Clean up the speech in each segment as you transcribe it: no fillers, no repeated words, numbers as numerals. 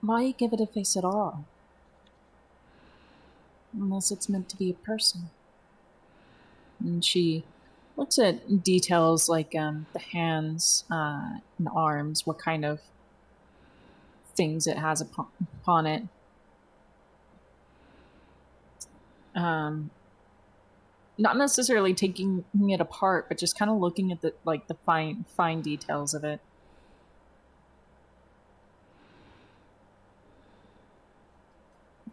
Why give it a face at all? Unless it's meant to be a person. And she looks at details like the hands and arms, what kind of things it has upon it. Um, Not necessarily taking it apart, but just kind of looking at the fine details of it.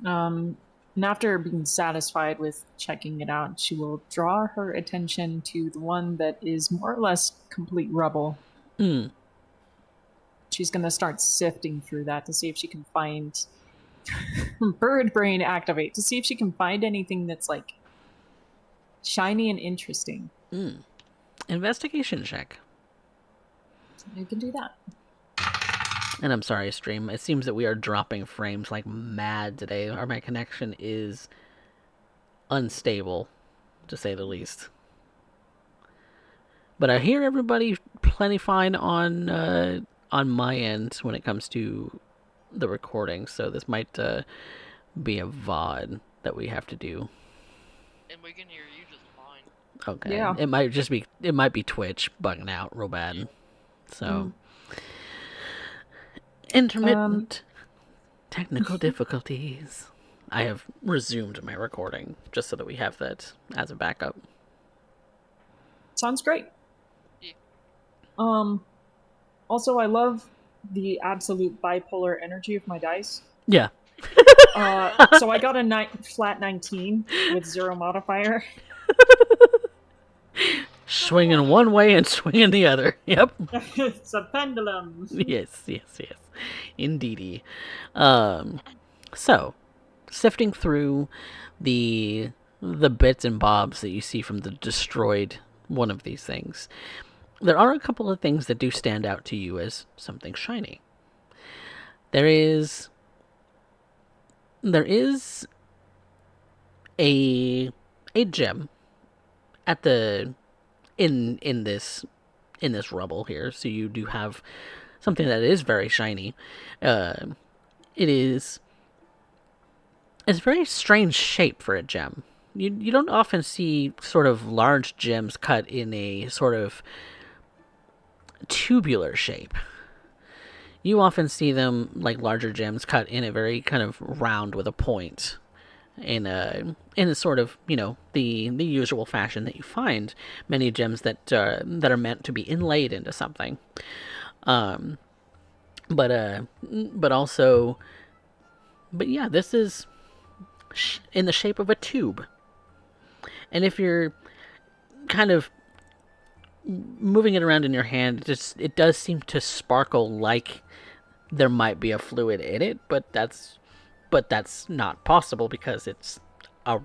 Um, and after being satisfied with checking it out, she will draw her attention to the one that is more or less complete rubble. Mm. She's going to start sifting through that to see if she can find bird brain activate to see if she can find anything that's like shiny and interesting. Investigation check. I can do that. And I'm sorry, stream. It seems that we are dropping frames like mad today. My connection is unstable, to say the least. But I hear everybody plenty fine on my end when it comes to the recording. So this might be a VOD that we have to do. And we can hear you just fine. Okay. Yeah. It might be Twitch bugging out real bad. Yeah. So intermittent technical difficulties. I have resumed my recording just so that we have that as a backup. Sounds great. Yeah. Also, I love the absolute bipolar energy of my dice. Yeah. So I got a flat 19 with 0 modifier. Swinging one way and swinging the other. Yep. It's a pendulum. Yes. Indeedy. So, sifting through the bits and bobs that you see from the destroyed one of these things, there are a couple of things that do stand out to you as something shiny. There is a gem at the in this rubble here. So you do have something that is very shiny. It's a very strange shape for a gem. You don't often see sort of large gems cut in a sort of tubular shape. You often see them, like larger gems, cut in a very kind of round with a point, in a sort of, the usual fashion that you find many gems that are meant to be inlaid into something. But yeah, this is in the shape of a tube. And if you're kind of moving it around in your hand, it does seem to sparkle like there might be a fluid in it, but that's not possible because it's a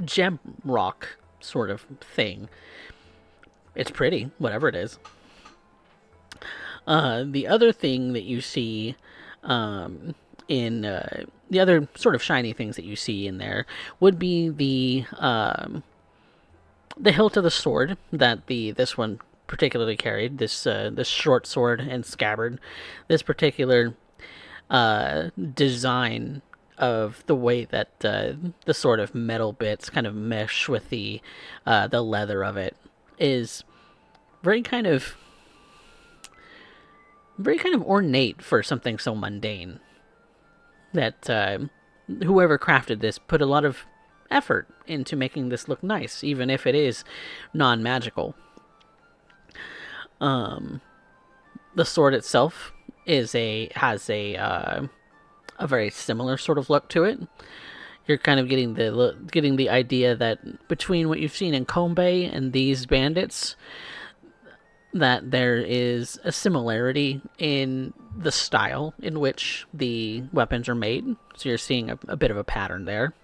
gem rock sort of thing. It's pretty, whatever it is. The other thing that you see in the other sort of shiny things that you see in there would be the hilt of the sword that this one particularly carried. This short sword and scabbard. This particular design of the way that the sort of metal bits kind of mesh with the leather of it is very kind of ornate for something so mundane. That whoever crafted this put a lot of effort into making this look nice, even if it is non-magical. The sword itself has a very similar sort of look to it. You're kind of getting the idea that between what you've seen in Kombe and these bandits, that there is a similarity in the style in which the weapons are made. So you're seeing a bit of a pattern there.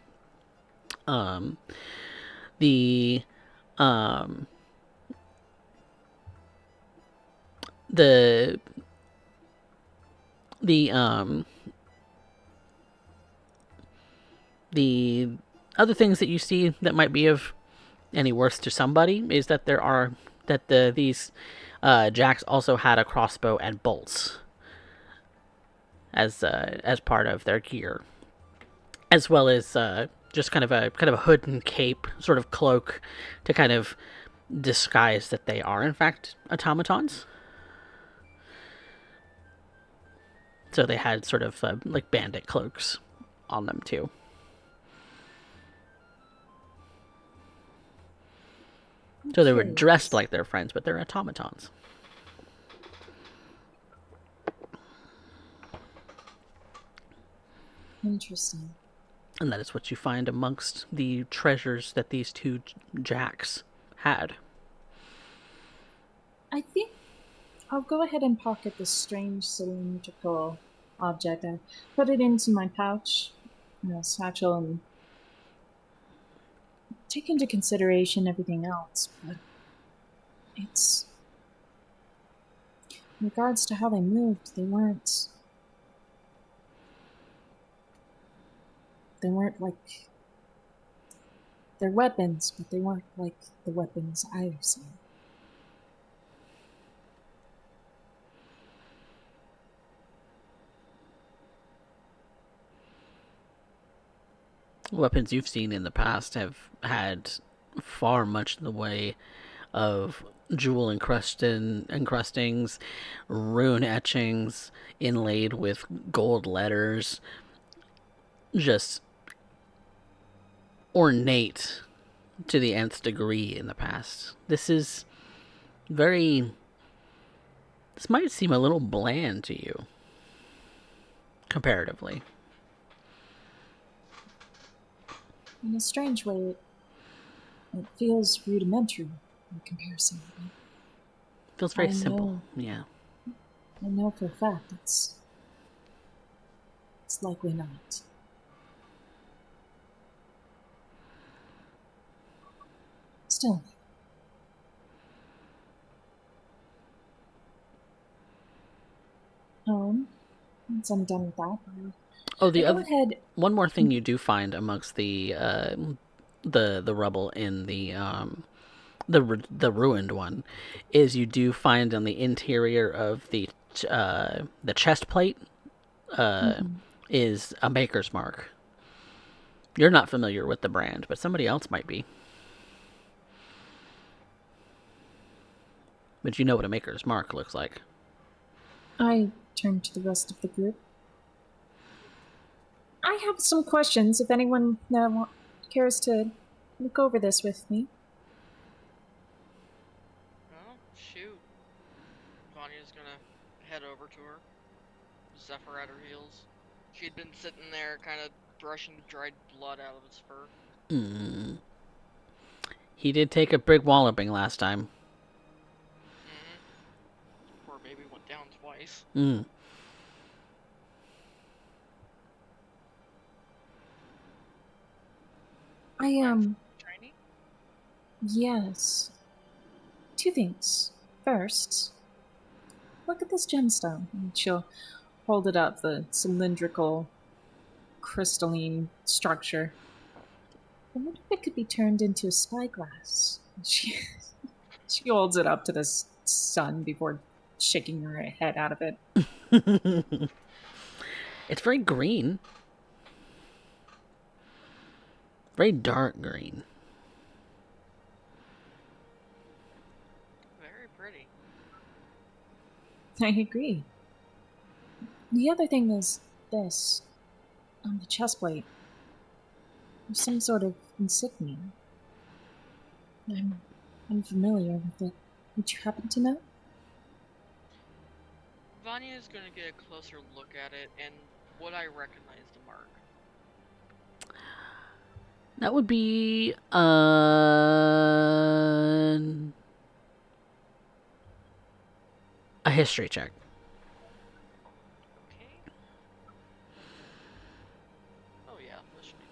The other things that you see that might be of any worth to somebody is that these jacks also had a crossbow and bolts as part of their gear, as well as just kind of a hood and cape, sort of cloak, to kind of disguise that they are in fact automatons. So they had sort of like bandit cloaks on them too. So they were dressed like their friends, but they're automatons. Interesting. And that is what you find amongst the treasures that these two jacks had. I think I'll go ahead and pocket this strange cylindrical object and put it into my pouch, satchel, and take into consideration everything else. But it's, in regards to how they moved, they weren't like, they're weapons, but they weren't like the weapons I've seen. Weapons you've seen in the past have had far much in the way of jewel encrustings, rune etchings inlaid with gold letters, just ornate to the nth degree in the past. This might seem a little bland to you, comparatively. In a strange way, it feels rudimentary in comparison. Feels very simple. Yeah. I know for a fact it's likely not. Still. Once I'm done with that, go ahead. One more thing you do find amongst the rubble in the ruined one is you do find on the interior of the chest plate is a maker's mark. You're not familiar with the brand, but somebody else might be. But you know what a maker's mark looks like. I turn to the rest of the group. I have some questions if anyone cares to look over this with me. Oh, shoot. Vanya's gonna head over to her. Zephyr at her heels. She'd been sitting there, kind of brushing dried blood out of his fur. He did take a big walloping last time. Poor baby went down twice. Shiny? Yes. Two things. First, look at this gemstone. And she'll hold it up, the cylindrical, crystalline structure. I wonder if it could be turned into a spyglass. She holds it up to the sun before shaking her head out of it. It's very green. Very dark green. Very pretty. I agree. The other thing is this. On the chest plate. There's some sort of insignia. I'm unfamiliar with it. Would you happen to know? Vanya's gonna get a closer look at it, and would I recognize the mark? That would be a history check. Okay. Oh yeah, this should be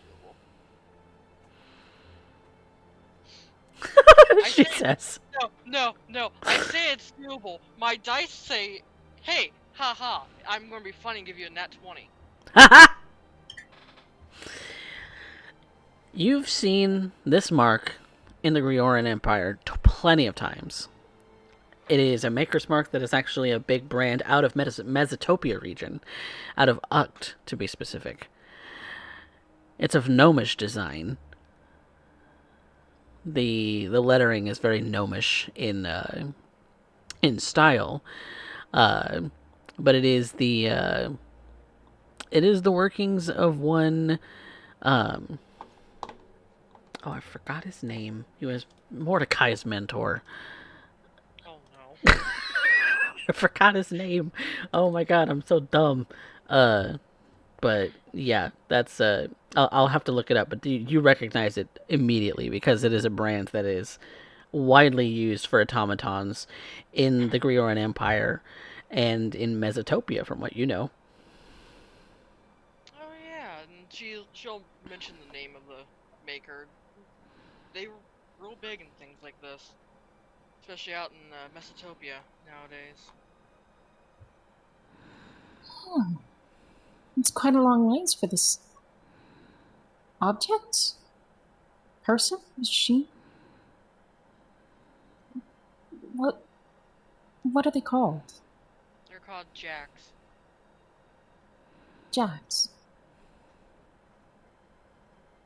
doable. She says. No. I say it's doable. My dice say, hey, haha, I'm gonna be funny and give you a nat 20. You've seen this mark in the Grioran Empire plenty of times. It is a maker's mark that is actually a big brand out of Mesotopia region, out of Ukt to be specific. It's of gnomish design. The lettering is very gnomish in style, uh, but it is the workings of one. Um, oh, I forgot his name. He was Mordecai's mentor. Oh no. I forgot his name. Oh my god, I'm so dumb. Uh, but yeah, that's I'll have to look it up. But you recognize it immediately because it is a brand that is widely used for automatons in the Grioran Empire and in Mesotopia, from what you know. Oh yeah, and she'll mention the name of the maker. They were real big in things like this, especially out in Mesotopia nowadays. Huh. It's quite a long ways for this object? Person? Is she? What what are they called? They're called jacks. Jacks.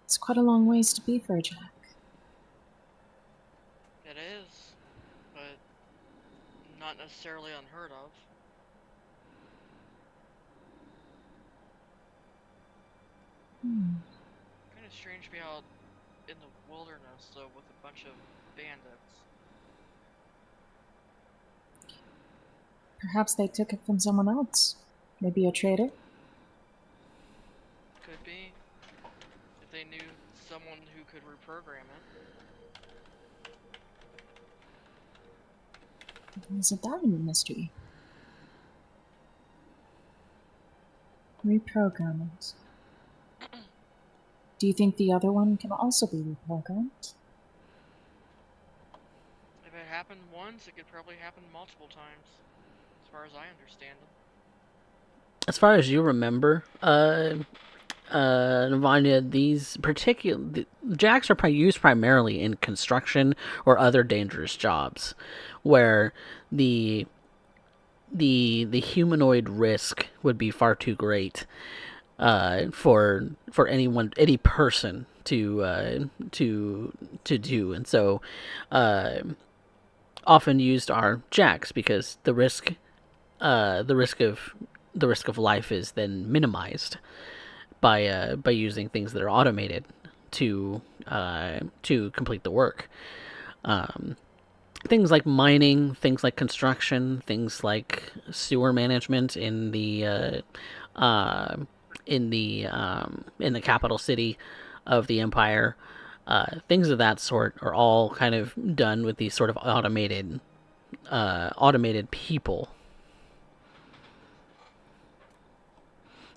It's quite a long ways to be for a jack. It is, but not necessarily unheard of. Kind of strange to be out in the wilderness though with a bunch of bandits. Perhaps they took it from someone else. Maybe a trader? Could be if they knew someone who could reprogram it. Isn't that a mystery? Reprogramming. Do you think the other one can also be reprogrammed? If it happened once, it could probably happen multiple times, as far as I understand them. As far as you remember, Vanya, these particular jacks are used primarily in construction or other dangerous jobs, where the the humanoid risk would be far too great for any person to do, and so uh, often used are jacks because the risk of life is then minimized by using things that are automated to complete the work. Um, Things like mining, things like construction, things like sewer management uh, in the capital city of the empire. Things of that sort are all kind of done with these sort of automated people.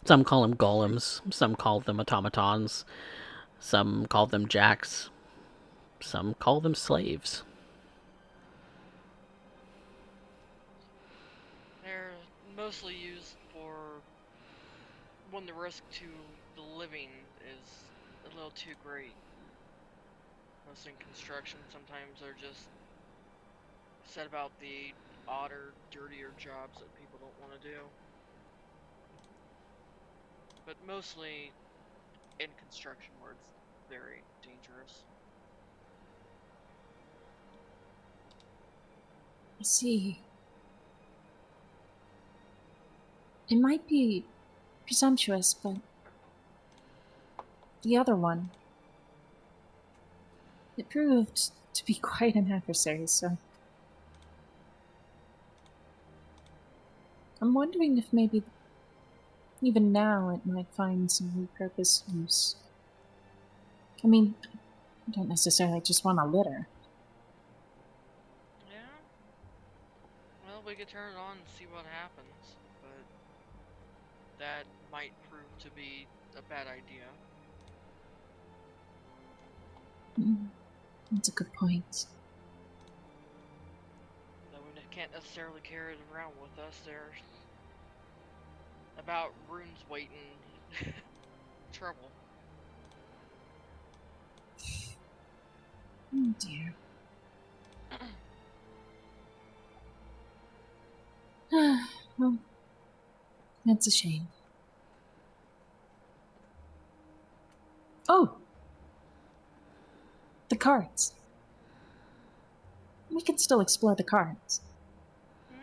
Some call them golems, some call them automatons, some call them jacks, some call them slaves. They're mostly used for when the risk to the living is a little too great. Most in construction, sometimes they're just set about the odder, dirtier jobs that people don't want to do. But mostly in construction where it's very dangerous. I see. It might be presumptuous, but the other one, it proved to be quite an adversary, so I'm wondering if maybe even now it might find some repurposed use. I mean, I don't necessarily just want a litter. Yeah? Well, we could turn it on and see what happens, but that might prove to be a bad idea. That's a good point. Though we can't necessarily carry it around with us. They're about runes waiting trouble. Oh dear. Well, that's a shame. Oh! The cards. We can still explore the cards. Well,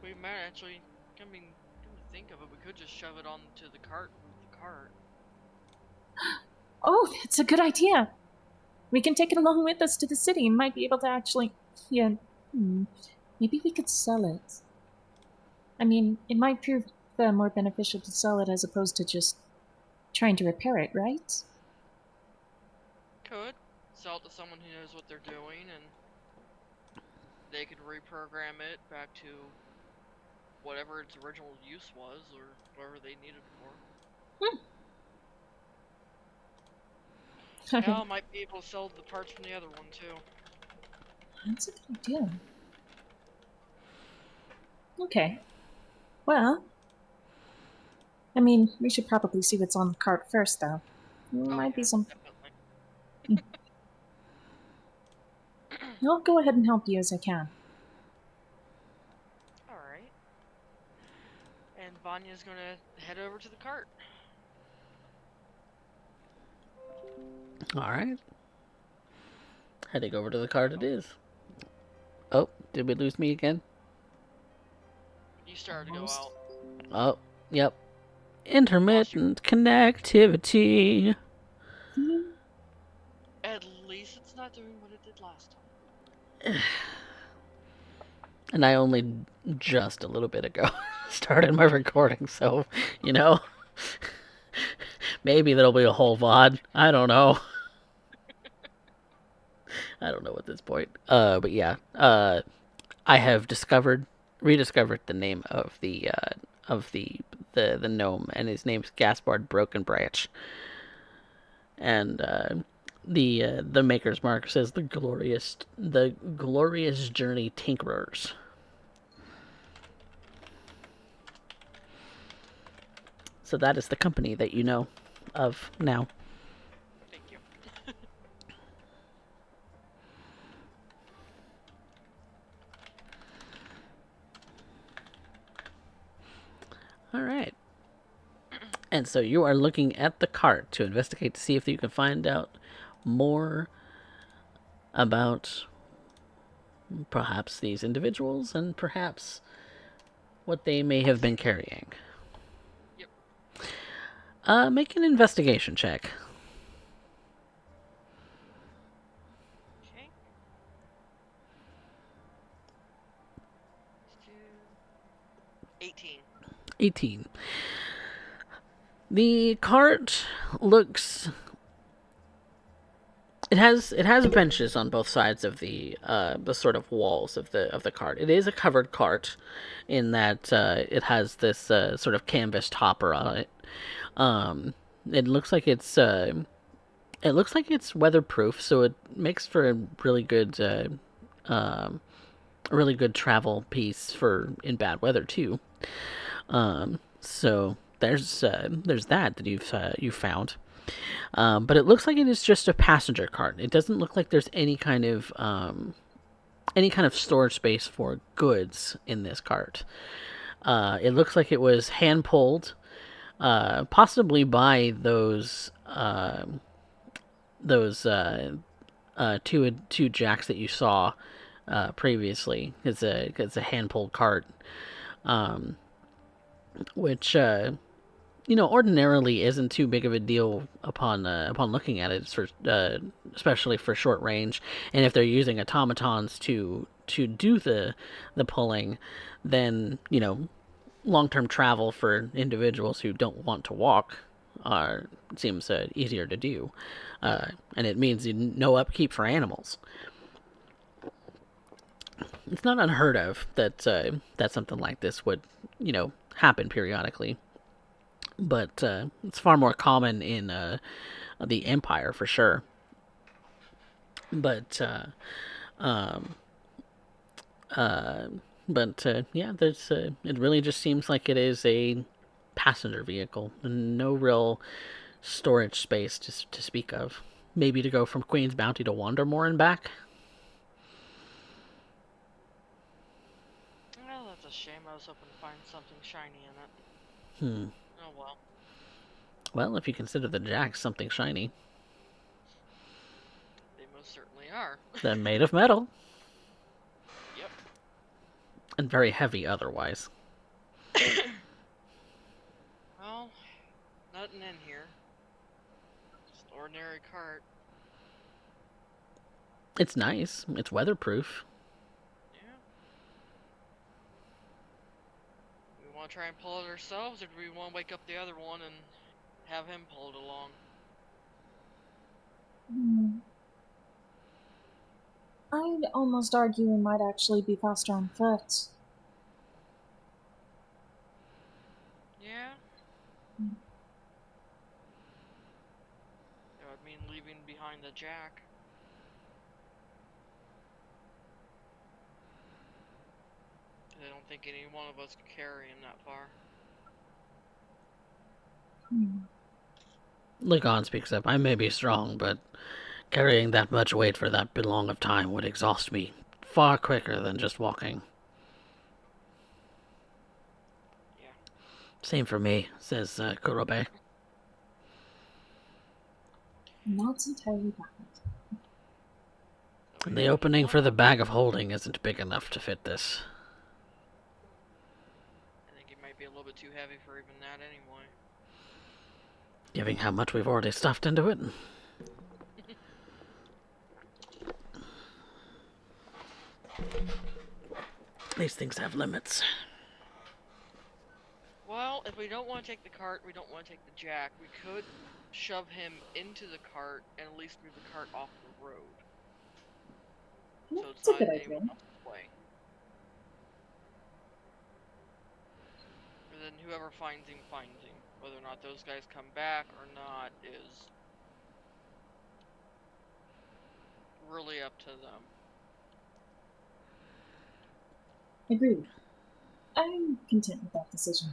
we might actually, I mean, come to think of it, we could just shove it onto the cart and move the cart. Oh, that's a good idea. We can take it along with us to the city and might be able to actually. Yeah. Maybe we could sell it. I mean, it might prove more beneficial to sell it as opposed to just trying to repair it, right? Could sell it to someone who knows what they're doing, and they could reprogram it back to whatever its original use was, or whatever they needed it for. Hell, might be able to sell the parts from the other one too. That's a good idea. Okay. Well, I mean, we should probably see what's on the cart first, though. There might be some. Definitely. I'll go ahead and help you as I can. Alright. And Vanya's gonna head over to the cart. Alright. Heading over to the cart it is. Oh, did we lose me again? You started to go out. Oh, yep. Intermittent connectivity. At least it's not doing what it did last time. And I only just a little bit ago started my recording, so, you know, maybe there'll be a whole VOD. I don't know. I don't know at this point. But yeah, I have rediscovered the name of the gnome, and his name's Gaspard Broken Branch. And the Maker's Mark says the glorious journey tinkerers. So that is the company that you know of now. Thank you. All right. And so you are looking at the cart to investigate to see if you can find out more about perhaps these individuals and perhaps what they may have been carrying. Yep. Make an investigation check. Okay. Let's do 18. 18. The cart looks. It has benches on both sides of the sort of walls of the cart. It is a covered cart, in that it has this sort of canvas topper on it. It looks like it's weatherproof, so it makes for a really good travel piece for in bad weather too. So there's that you've found. But it looks like it is just a passenger cart. It doesn't look like there's any kind of storage space for goods in this cart. It looks like it was hand pulled, possibly by those two jacks that you saw previously. It's a hand pulled cart, which ordinarily isn't too big of a deal upon looking at it. It's for especially for short range, and if they're using automatons to do the pulling, then long term travel for individuals who don't want to walk seems easier to do, and it means no upkeep for animals. It's not unheard of that something like this would happen periodically. But it's far more common in the Empire for sure. But yeah, there's it really just seems like it is a passenger vehicle, no real storage space to speak of. Maybe to go from Queen's Bounty to Wandermore and back. Well, that's a shame. I was hoping to find something shiny in it. Hmm. Oh well. Well, if you consider the jacks something shiny, They most certainly are. they're made of metal Yep. and very heavy otherwise. Well, nothing in here. Just an ordinary cart. It's nice. It's weatherproof. Yeah. We want to try and pull it ourselves, or do we want to wake up the other one and have him pull it along? I'd almost argue we might actually be faster on foot. Yeah. That would mean leaving behind the jack. I don't think any one of us could carry him that far. Lagon speaks up. I may be strong, but carrying that much weight for that long of time would exhaust me far quicker than just walking. Yeah. Same for me, says Kurobe. Not entirely bad. So we The heading opening for along? the bag of holding isn't big enough to fit this. I think it might be a little bit too heavy for even that anyway. Given how much we've already stuffed into it. These things have limits. Well, if we don't want to take the cart, we don't want to take the jack, we could shove him into the cart and at least move the cart off the road. So it's That's a not good in idea. anyone else's way. And then whoever finds him, finds him. Whether or not those guys come back or not is really up to them. Agreed. I'm content with that decision.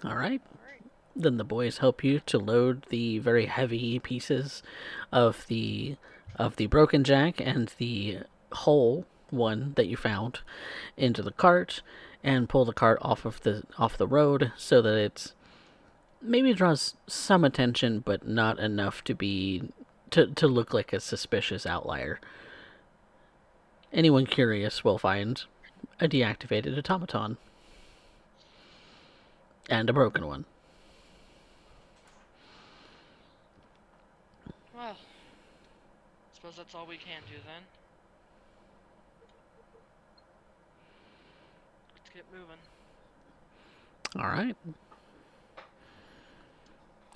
Alright. Alright. Then the boys help you to load the very heavy pieces of the broken jack and the whole one that you found into the cart and pull the cart off the road so that it's maybe draws some attention but not enough to look like a suspicious outlier. Anyone curious will find a deactivated automaton and a broken one. Well, suppose that's all we can do then. Let's get moving. All right.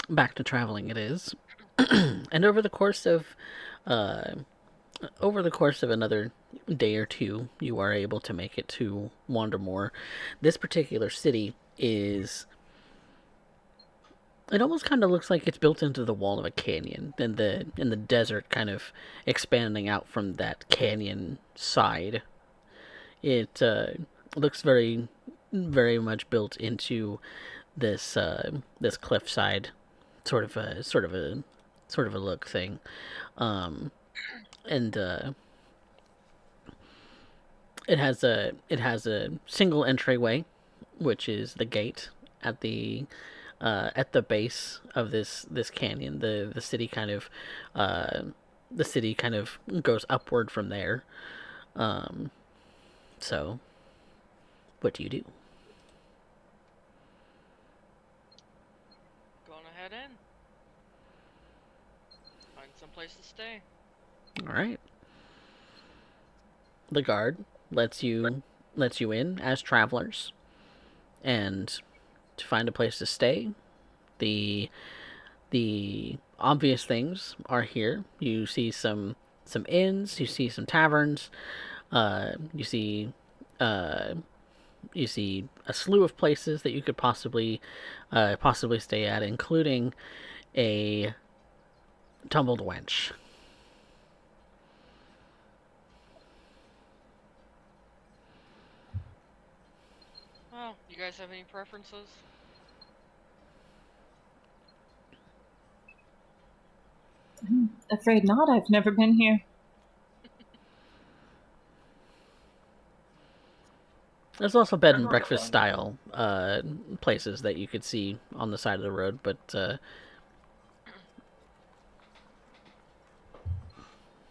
Back to traveling it is. And over the course of another day or two, you are able to make it to Wandermore. This particular city is, it almost kind of looks like it's built into the wall of a canyon, and the desert kind of expanding out from that canyon side. It looks very, very much built into this cliffside sort of a look thing, and it has a single entryway, which is the gate at the base of this canyon. The city kind of goes upward from there. So, what do you do? Gonna head in. Find some place to stay. All right. The guard lets you in as travelers, and to find a place to stay, the obvious things are here. You see some inns, you see some taverns, you see a slew of places that you could possibly stay at, including a tumbled wench. Well, you guys have any preferences? I'm afraid not. I've never been here. There's also bed and breakfast style places that you could see on the side of the road, but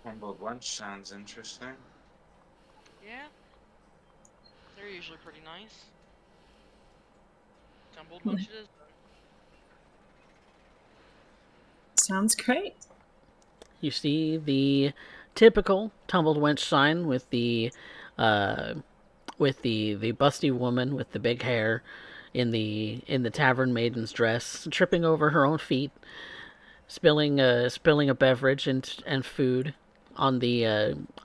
Humbled Lunch sounds interesting. Yeah, they're usually pretty nice. Tumbled lunch it is. Sounds great. you see the typical tumbled wench sign uh, with the busty woman with the big hair in the tavern maiden's dress, tripping over her own feet, spilling a beverage and food on the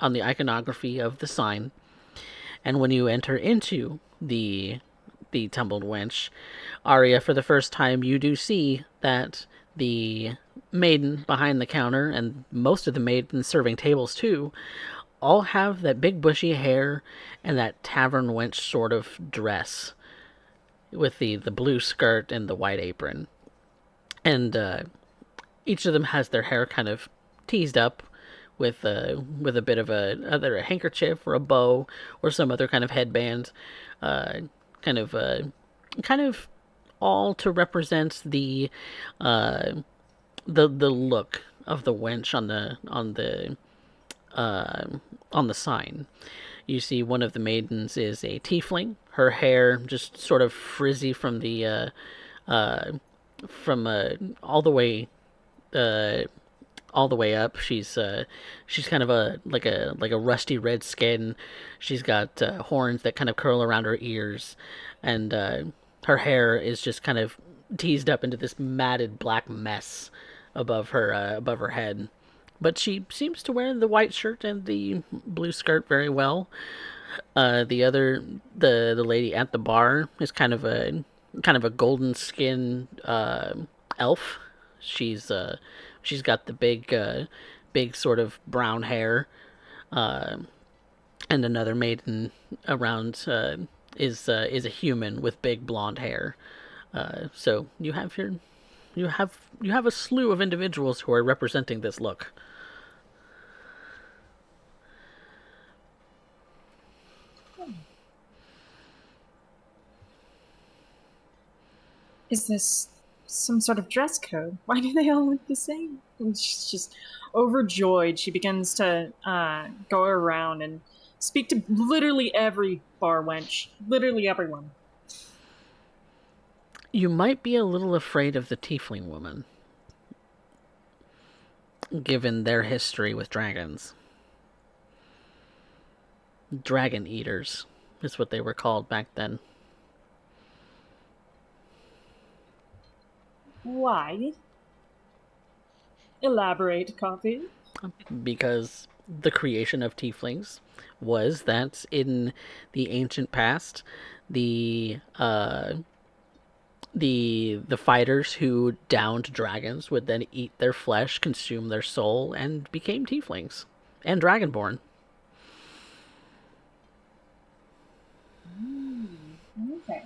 iconography of the sign. And when you enter into the tumbled wench, Arya, for the first time, you do see that the maiden behind the counter and most of the maidens serving tables too all have that big bushy hair and that tavern wench sort of dress with the blue skirt and the white apron. And each of them has their hair kind of teased up with a bit of either a handkerchief or a bow or some other kind of headband, uh, kind of kind of all to represent uh, the look of the wench uh, on the sign. You see one of the maidens is a tiefling. Her hair just sort of frizzy uh, from uh, all the way up. She's kind of like a rusty red skin. She's got horns that kind of curl around her ears, and her hair is just kind of teased up into this matted black mess above her head. But she seems to wear the white shirt and the blue skirt very well. The lady at the bar is kind of a golden skin elf. She's got the big sort of brown hair, uh, and another maiden around is a human with big blonde hair. So you have a slew of individuals who are representing this look. Is this some sort of dress code? Why do they all look the same? And she's just overjoyed. She begins to go around and speak to literally every bar wench, literally everyone. You might be a little afraid of the tiefling woman, given their history with dragons. Dragon eaters is what they were called back then. Why? Elaborate, copy. Because the creation of tieflings was that in the ancient past, the the fighters who downed dragons would then eat their flesh, consume their soul, and became tieflings and dragonborn. Okay.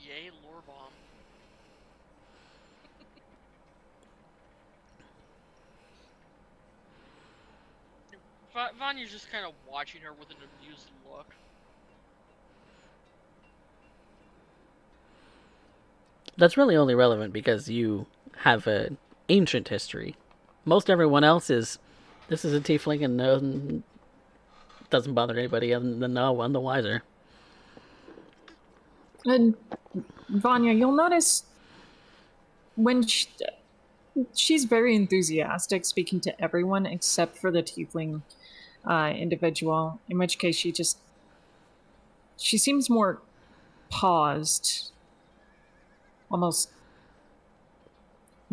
Yay, lore bomb. Vanya's just kind of watching her with an amused look. That's really only relevant because you have an ancient history. Most everyone else is, this is a tiefling and doesn't bother anybody other than no, I'm the wiser. And Vanya, you'll notice when she's very enthusiastic, speaking to everyone except for the tiefling individual. In which case, she seems more paused, almost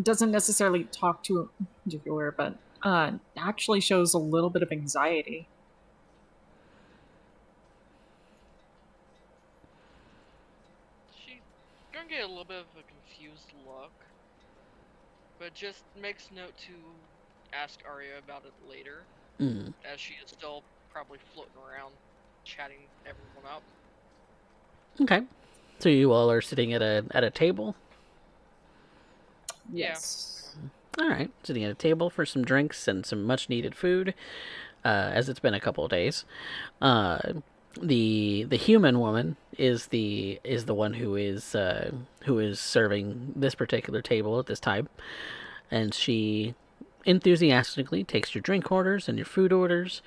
doesn't necessarily talk to her, but actually shows a little bit of anxiety. She's gonna get a little bit of a confused look, but just makes note to ask Arya about it later, Mm. as she is still probably floating around, chatting everyone up. Okay, so you all are sitting at a table. Yes. All right, sitting at a table for some drinks and some much needed food, as it's been a couple of days. Uh, The human woman is the one who is serving this particular table at this time, and she enthusiastically takes your drink orders and your food orders,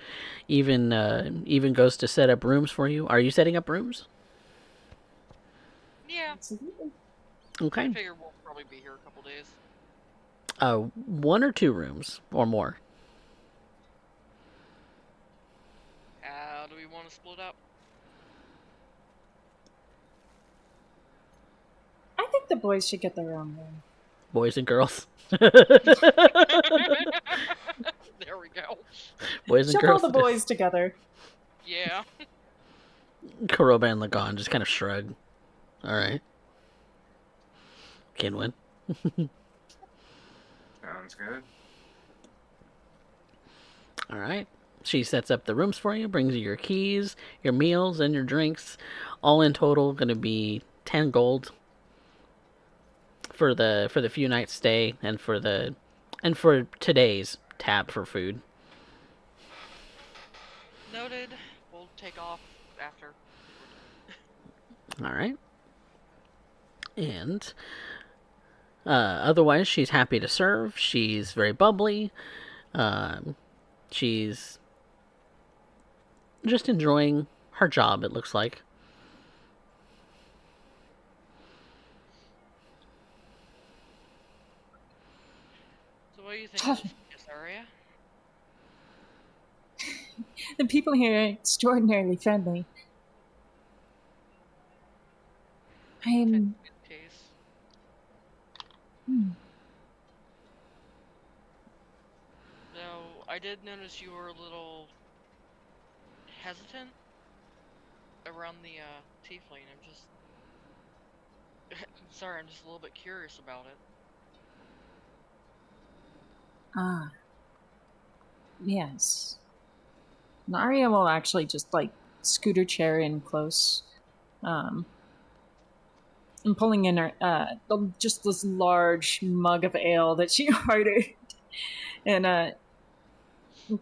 even goes to set up rooms for you. Are you setting up rooms? Yeah, Absolutely. I Okay. figure we'll probably be here a couple days. 1 or 2 rooms or more. How do we want to split up? I think the boys should get their own room. Boys and girls. There we go. Boys and Shove girls. all the boys together. Yeah. Kuroba and Lagan just kind of shrug. All right. Kinwin. Sounds good. All right. She sets up the rooms for you, brings you your keys, your meals, and your drinks. All in total, going to be 10 gold for the few nights stay and for today's tab for food. Noted. We'll take off after we're done. All right. And otherwise, she's happy to serve. She's very bubbly. She's just enjoying her job, it looks like. So what do you think of this area? The people here are extraordinarily friendly. I'm. Good case. No, I did notice you were a little hesitant around the tiefling. I'm just sorry, I'm just a little bit curious about it. Ah. Yes. Naria will actually just like scoot her chair in close, and pulling in her just this large mug of ale that she ordered, and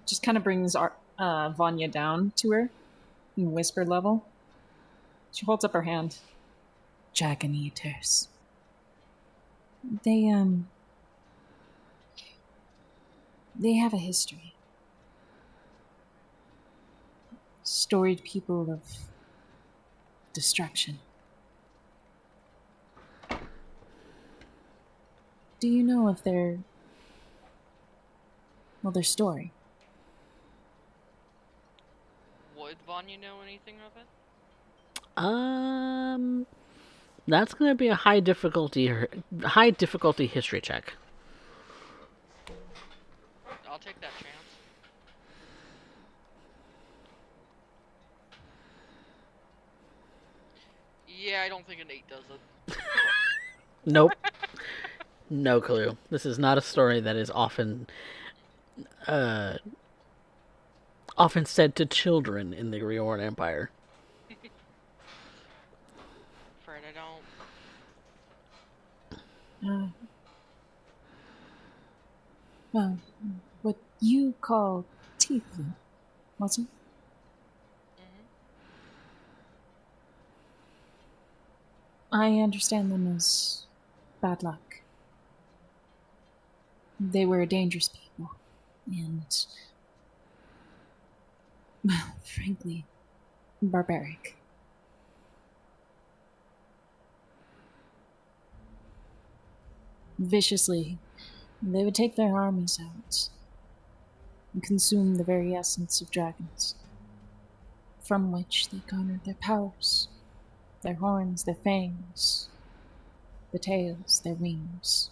just kind of brings Vanya down to her in whisper level. She holds up her hand. Dragon eaters. They have a history. Storied people of destruction. Do you know of their story? Would Vanya know anything of it? That's gonna be a high difficulty history check. I'll take that chance. Yeah, I don't think an 8 does it. Nope. No clue. This is not a story that is often said to children in the Riorn Empire. Afraid I don't. Well, what you call tiefling, was it? I understand them as bad luck. They were dangerous people, and, well, frankly, barbaric. Viciously, they would take their armies out and consume the very essence of dragons, from which they garnered their powers, their horns, their fangs, the tails, their wings.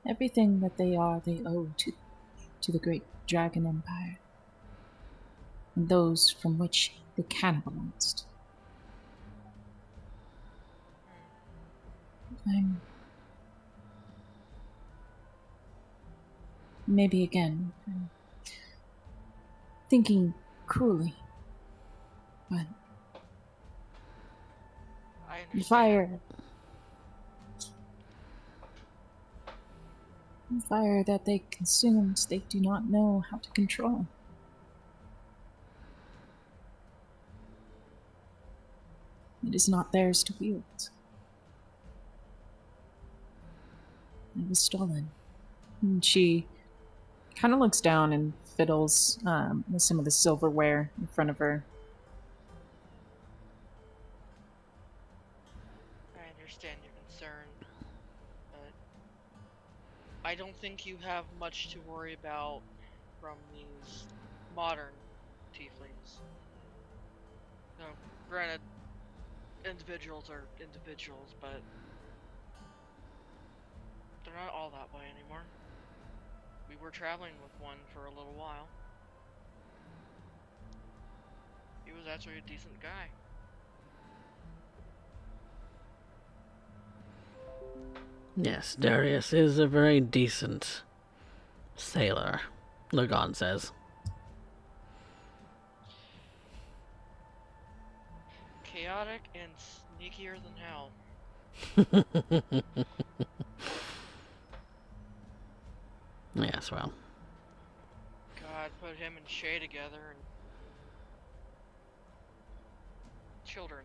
Everything that they are, they owe to the great dragon empire, and those from which they cannibalized. I'm maybe again I'm thinking cruelly, but I the understand. fire that they consumed, they do not know how to control. It is not theirs to wield. It was stolen. And she kind of looks down and fiddles with some of the silverware in front of her. I understand your concern, but I don't think you have much to worry about from these modern tieflings. No, granted, individuals are individuals, but they're not all that way anymore. We were traveling with one for a little while. He was actually a decent guy. Yes, Darius is a very decent sailor, Lagon says. Chaotic and sneakier than hell. Yes, well. God put him and Shay together and children.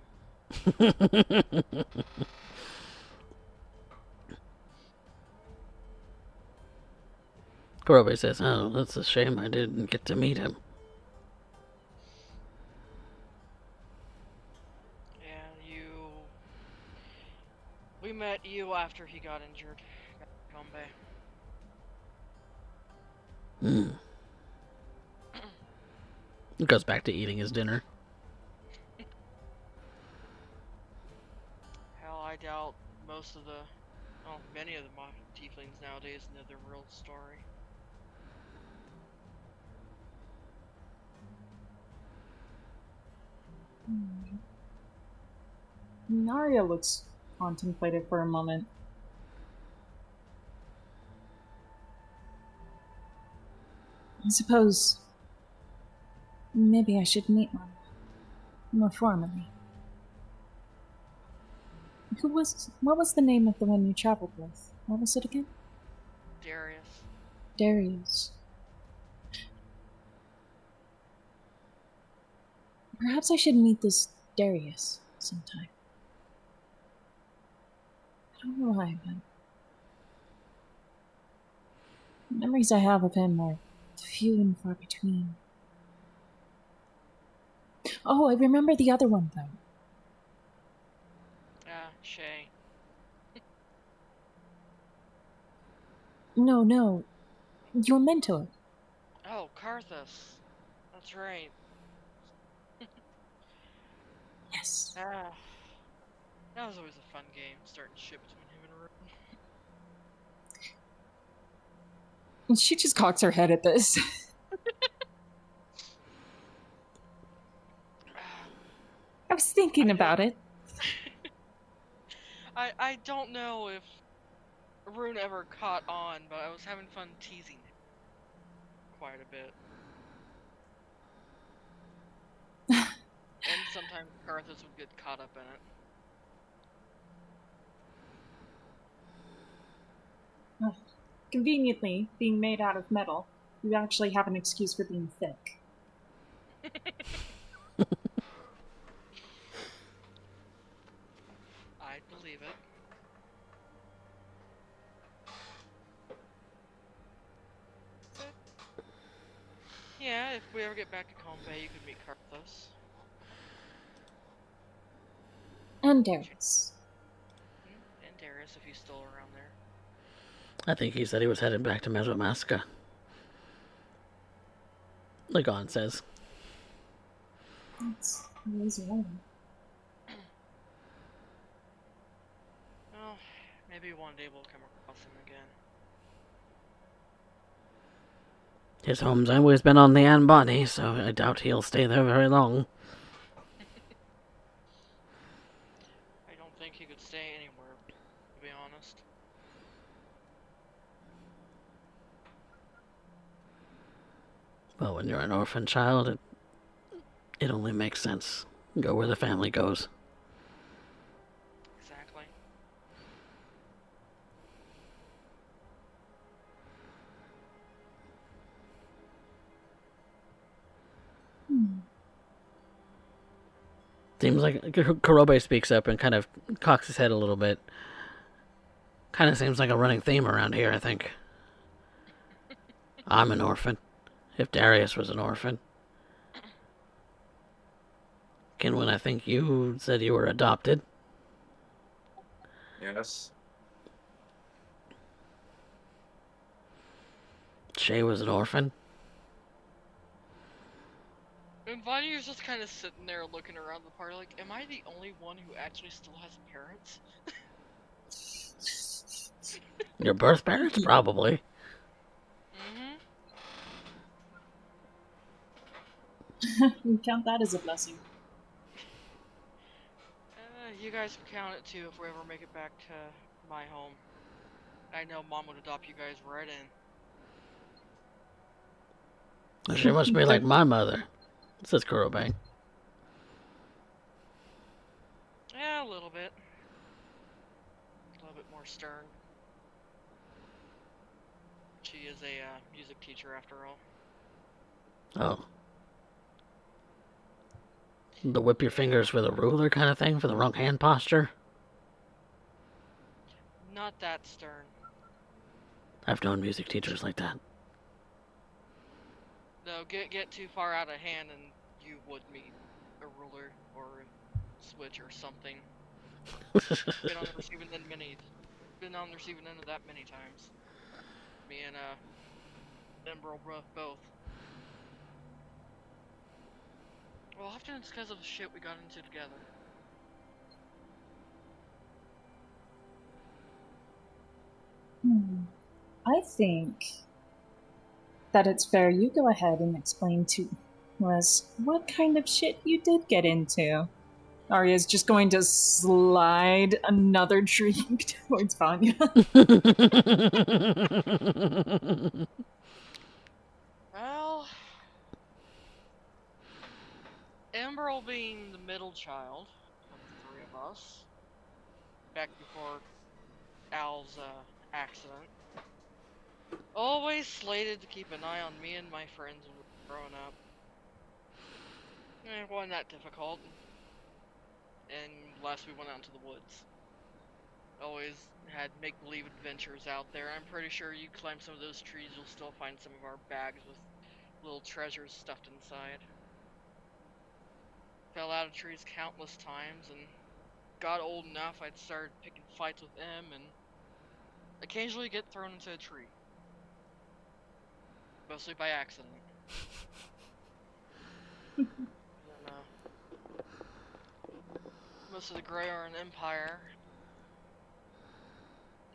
Korobe says, oh, that's a shame I didn't get to meet him. Yeah, we met you after he got injured back in Gombe. He goes back to eating his dinner. Hell, I doubt many of the tieflings nowadays know the real story. Naria looks contemplative for a moment. I suppose maybe I should meet one more formally. What was the name of the one you traveled with? What was it again? Darius. Darius. Perhaps I should meet this Darius sometime. I don't know why, but the memories I have of him are few and far between. Oh, I remember the other one, though. Shay. No. Your mentor. Oh, Karthus. That's right. Yes. That was always a fun game, starting shit between him and Rune. And she just cocks her head at this. I was thinking about it. I don't know if Rune ever caught on, but I was having fun teasing him quite a bit. And sometimes Karthus would get caught up in it. Conveniently, being made out of metal, you actually have an excuse for being thick. I'd believe it. But, yeah, if we ever get back to Gombe, you could meet Karthus. And Darius. And Darius, if he's still around there. I think he said he was headed back to Mesomaska. Lagon says. That's always wrong. Well, maybe one day we'll come across him again. His home's always been on the Anbani, so I doubt he'll stay there very long. I don't think he could stay anywhere, to be honest. Well, when you're an orphan child, it only makes sense. Go where the family goes. Exactly. Seems like Kurobe speaks up and kind of cocks his head a little bit. Kind of seems like a running theme around here, I think. I'm an orphan. If Darius was an orphan. Kinwin, I think you said you were adopted. Yes. Shay was an orphan. And Vanya's just kind of sitting there looking around the party like, am I the only one who actually still has parents? Your birth parents? Probably. Mm-hmm. We count that as a blessing. You guys can count it too if we ever make it back to my home. I know Mom would adopt you guys right in. She must be like my mother, says Kurobe. Yeah, a little bit. A little bit more stern. She is a music teacher after all. Oh. The whip your fingers with a ruler kind of thing for the wrong hand posture? Not that stern. I've known music teachers like that. No, get too far out of hand and you would meet a ruler or a switch or something. Been on the receiving end of that many times. Me and Emerald both. Well, often it's because of the shit we got into together. I think that it's fair you go ahead and explain to us what kind of shit you did get into. Arya's just going to slide another drink towards Vanya. Well, Emerald being the middle child of the three of us, back before Al's accident, always slated to keep an eye on me and my friends when we were growing up. It wasn't that difficult, unless we went out into the woods. Always had make-believe adventures out there. I'm pretty sure you climb some of those trees, you'll still find some of our bags with little treasures stuffed inside. Fell out of trees countless times, and got old enough I'd start picking fights with them, and occasionally get thrown into a tree. Mostly by accident. And, most of the Greyoran Empire,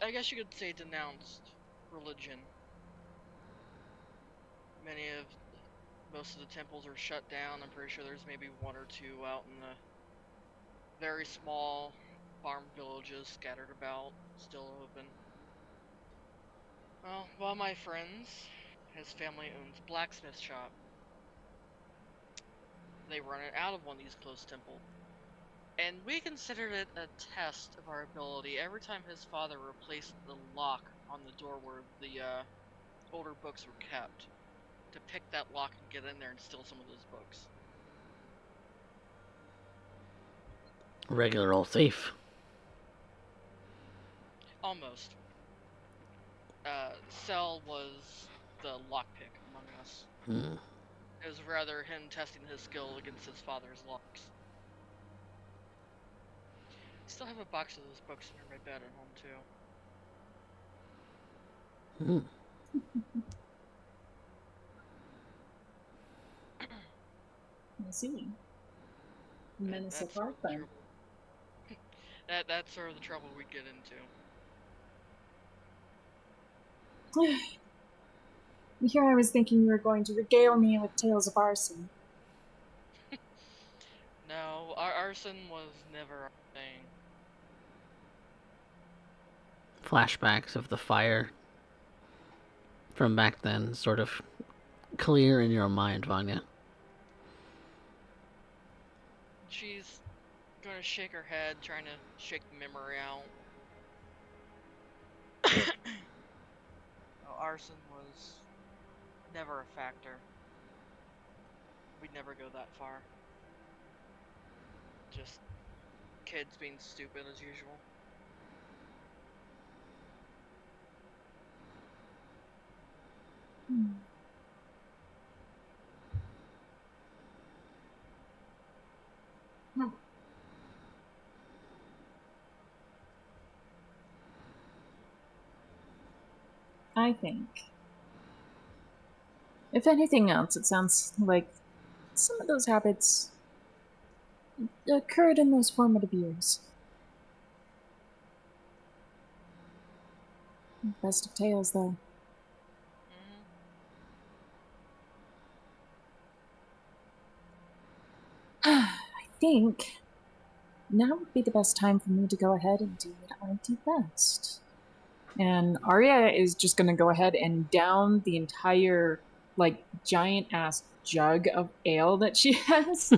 I guess you could say, denounced religion. Most of the temples are shut down. I'm pretty sure there's maybe one or two out in the very small farm villages scattered about, still open. Well, one of my friends, his family owns a blacksmith shop. They run it out of one of these closed temples. And we considered it a test of our ability every time his father replaced the lock on the door where the older books were kept, to pick that lock and get in there and steal some of those books. Regular old thief. Almost. Cell was the lockpick among us. It was rather him testing his skill against his father's locks. I still have a box of those books near my bed at home too. I see. Menace of Heart, then. That's sort of the trouble we get into. Here I was thinking you were going to regale me with tales of arson. No, arson was never our thing. Flashbacks of the fire from back then sort of clear in your mind, Vanya. She's gonna shake her head, trying to shake the memory out. Arson was never a factor. We'd never go that far. Just kids being stupid as usual. I think, if anything else, it sounds like some of those habits occurred in those formative years. Best of tales, though. Mm-hmm. I think now would be the best time for me to go ahead and do what I do best. And Arya is just gonna go ahead and down the entire, like, giant ass jug of ale that she has.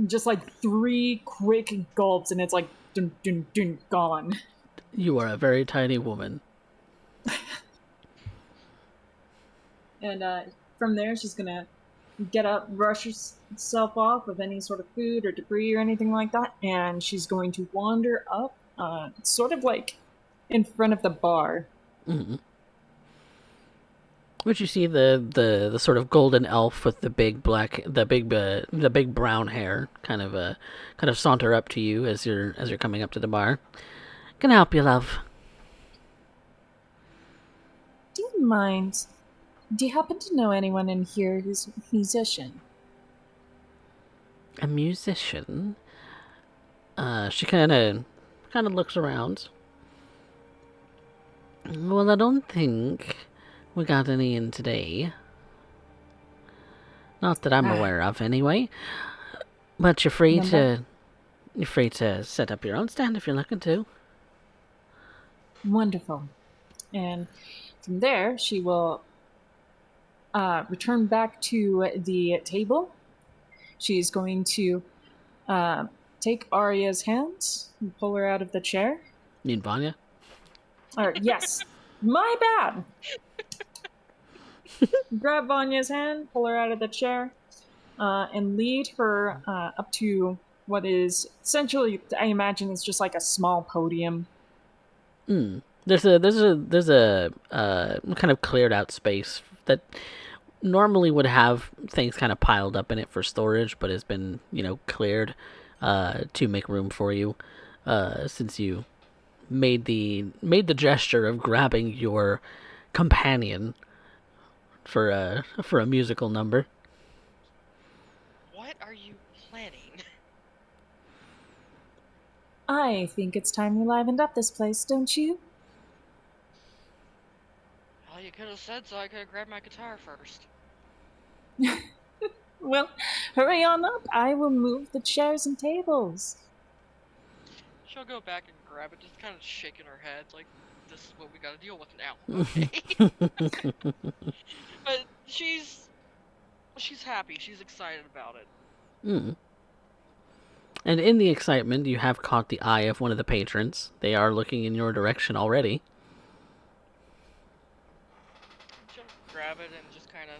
Just like 3 quick gulps, and it's like, dun, dun, dun, gone. You are a very tiny woman. And from there, she's gonna get up, brush herself off of any sort of food or debris or anything like that, and she's going to wander up, sort of like in front of the bar. Mm-hmm. Would you see the sort of golden elf with the big brown hair kind of saunter up to you as you're coming up to the bar? Can I help you, love? Do you mind? Do you happen to know anyone in here who's a musician? A musician? She kind of looks around. Well, I don't think we got any in today. Not that I'm aware of, anyway. But you're free to set up your own stand if you're looking to. Wonderful. And from there, she will return back to the table. She's going to take Arya's hand and pull her out of the chair. You mean Vanya? Yes, my bad. Grab Vanya's hand, pull her out of the chair, and lead her up to what is essentially, I imagine, it's just like a small podium. There's a kind of cleared out space that normally would have things kind of piled up in it for storage, but has been cleared to make room for you since you made the gesture of grabbing your companion for a musical number. What are you planning? I think it's time we livened up this place, don't you? Well, you could have said so. I could have grabbed my guitar first. Well, hurry on up. I will move the chairs and tables. She'll go back and grab it, just kind of shaking her head, like, this is what we gotta deal with now. Okay. But she's happy. She's excited about it. And in the excitement, you have caught the eye of one of the patrons. They are looking in your direction already. She'll grab it and just kind of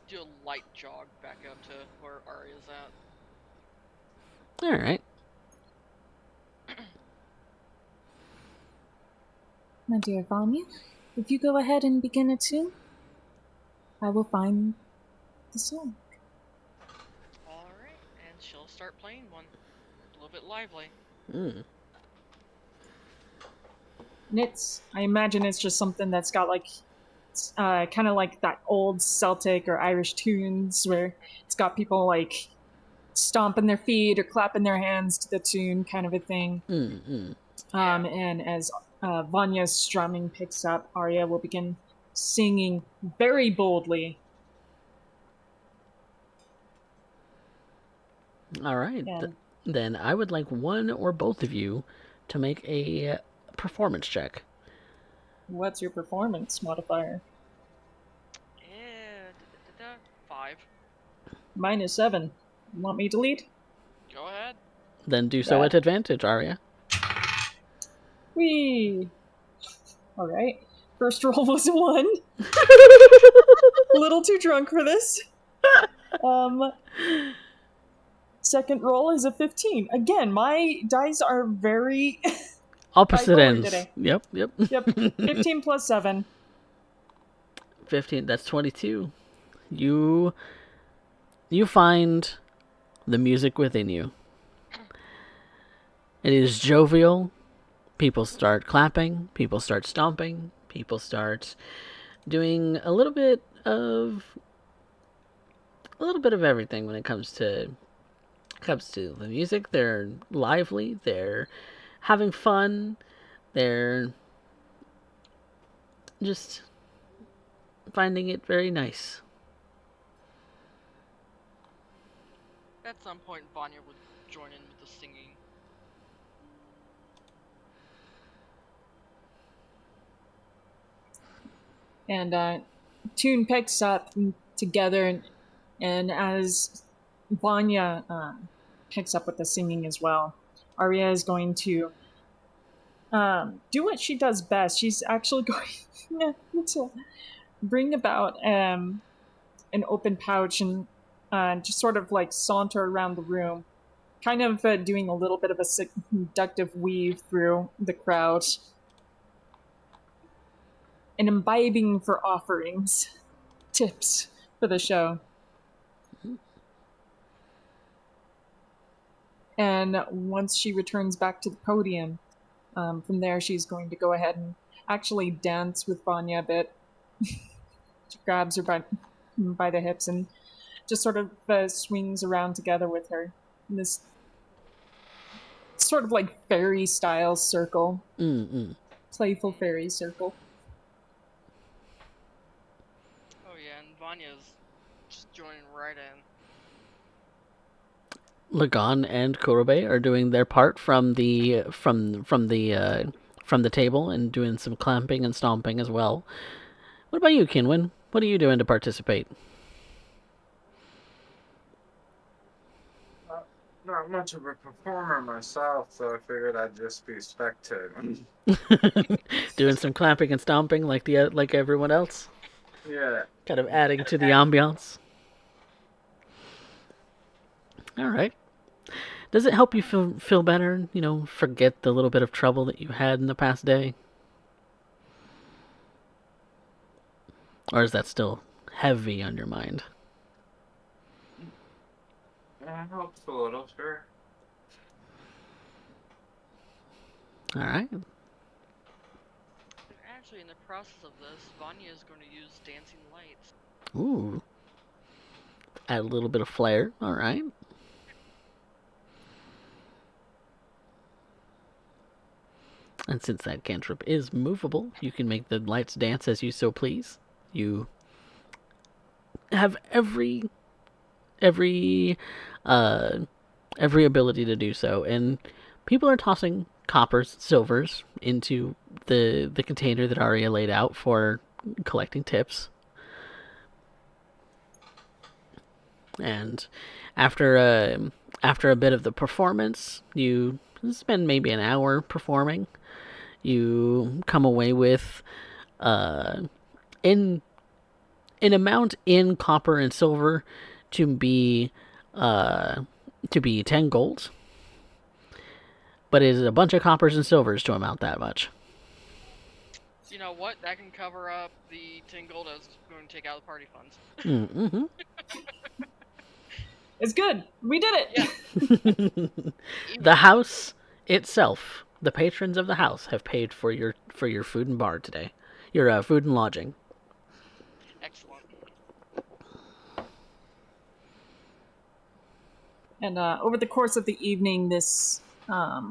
do a light jog back up to where Arya's at. All right. My dear Vanya, if you go ahead and begin a tune, I will find the song. Alright, and she'll start playing one. A little bit lively. And I imagine it's just something that's got like, kind of like that old Celtic or Irish tunes where it's got people like stomping their feet or clapping their hands to the tune, kind of a thing. And as Vanya's strumming picks up, Arya will begin singing very boldly. All right. Then I would like one or both of you to make a performance check. What's your performance modifier? 5. Mine is 7. You want me to lead? Go ahead. Then do so at advantage, Arya. Whee! Alright. First roll was 1. A little too drunk for this. second roll is a 15. Again, my dice are very Opposite bipolar ends. today. Yep. Yep, 15 plus 7. 15. That's 22. You find the music within you. It is jovial. People start clapping. People start stomping. People start doing a little bit of everything when it comes to the music. They're lively. They're having fun. They're just finding it very nice. At some point, Vanya would join in with the singing. And tune picks up together, and as Vanya picks up with the singing as well, Arya is going to do what she does best. She's actually going to bring about an open pouch and just sort of like saunter around the room, kind of doing a little bit of a seductive weave through the crowd and imbibing for offerings, tips for the show. And once she returns back to the podium, from there she's going to go ahead and actually dance with Vanya a bit. She grabs her by the hips and just sort of swings around together with her in this sort of like fairy style circle. Playful fairy circle. Oh yeah, and Vanya's just joining right in. Lagan and Kurobe are doing their part from the table and doing some clamping and stomping as well. What about you, Kinwin? What are you doing to participate? Not much of a performer myself, so I figured I'd just be spectating. Doing some clamping and stomping like everyone else. Yeah. Kind of adding to the ambiance. All right. Does it help you feel better? You know, forget the little bit of trouble that you had in the past day? Or is that still heavy on your mind? Yeah, it helps a little, sure. All right. Actually, in the process of this, Vanya is going to use dancing lights. Ooh. Add a little bit of flair. All right. And since that cantrip is movable, you can make the lights dance as you so please. You have every ability to do so, and people are tossing coppers, silvers into the container that Arya laid out for collecting tips. And after a bit of the performance, you spend maybe an hour performing. You come away with in an amount in copper and silver to be 10 gold. But it is a bunch of coppers and silvers to amount that much. You know what? That can cover up the 10 gold I was going to take out of the party funds. Mm-hmm. It's good. We did it. Yeah. The house itself, the patrons of the house have paid for your food and bar today. Your food and lodging. Excellent. And over the course of the evening, this, I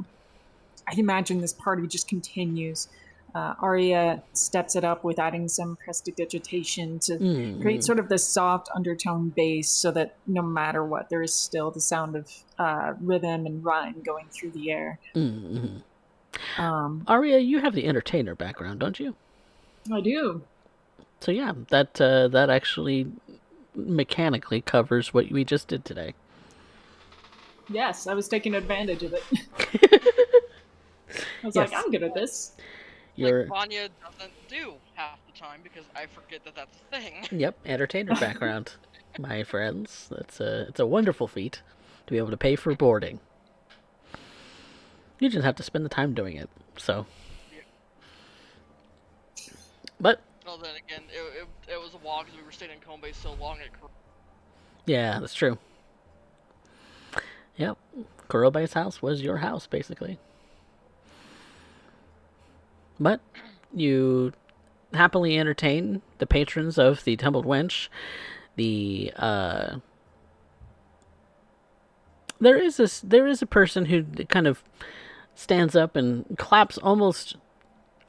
imagine this party just continues. Arya steps it up with adding some prestidigitation to create sort of this soft undertone bass so that no matter what, there is still the sound of rhythm and rhyme going through the air. Arya, you have the entertainer background, don't you? I do. So yeah, that actually mechanically covers what we just did today. Yes, I was taking advantage of it. I was Yes. like, I'm good at this. Like Vanya doesn't do half the time because I forget that that's a thing. Yep, entertainer background, my friends. It's a wonderful feat. to be able to pay for boarding. You just have to spend the time doing it. So, Yeah. but Well, then again, it was a while because we were staying in Combe Bay so long at yeah, that's true. Yep, Kurobe's house was your house basically. But you happily entertain the patrons of the Tumbled Wench. The there is a person who kind of stands up and claps almost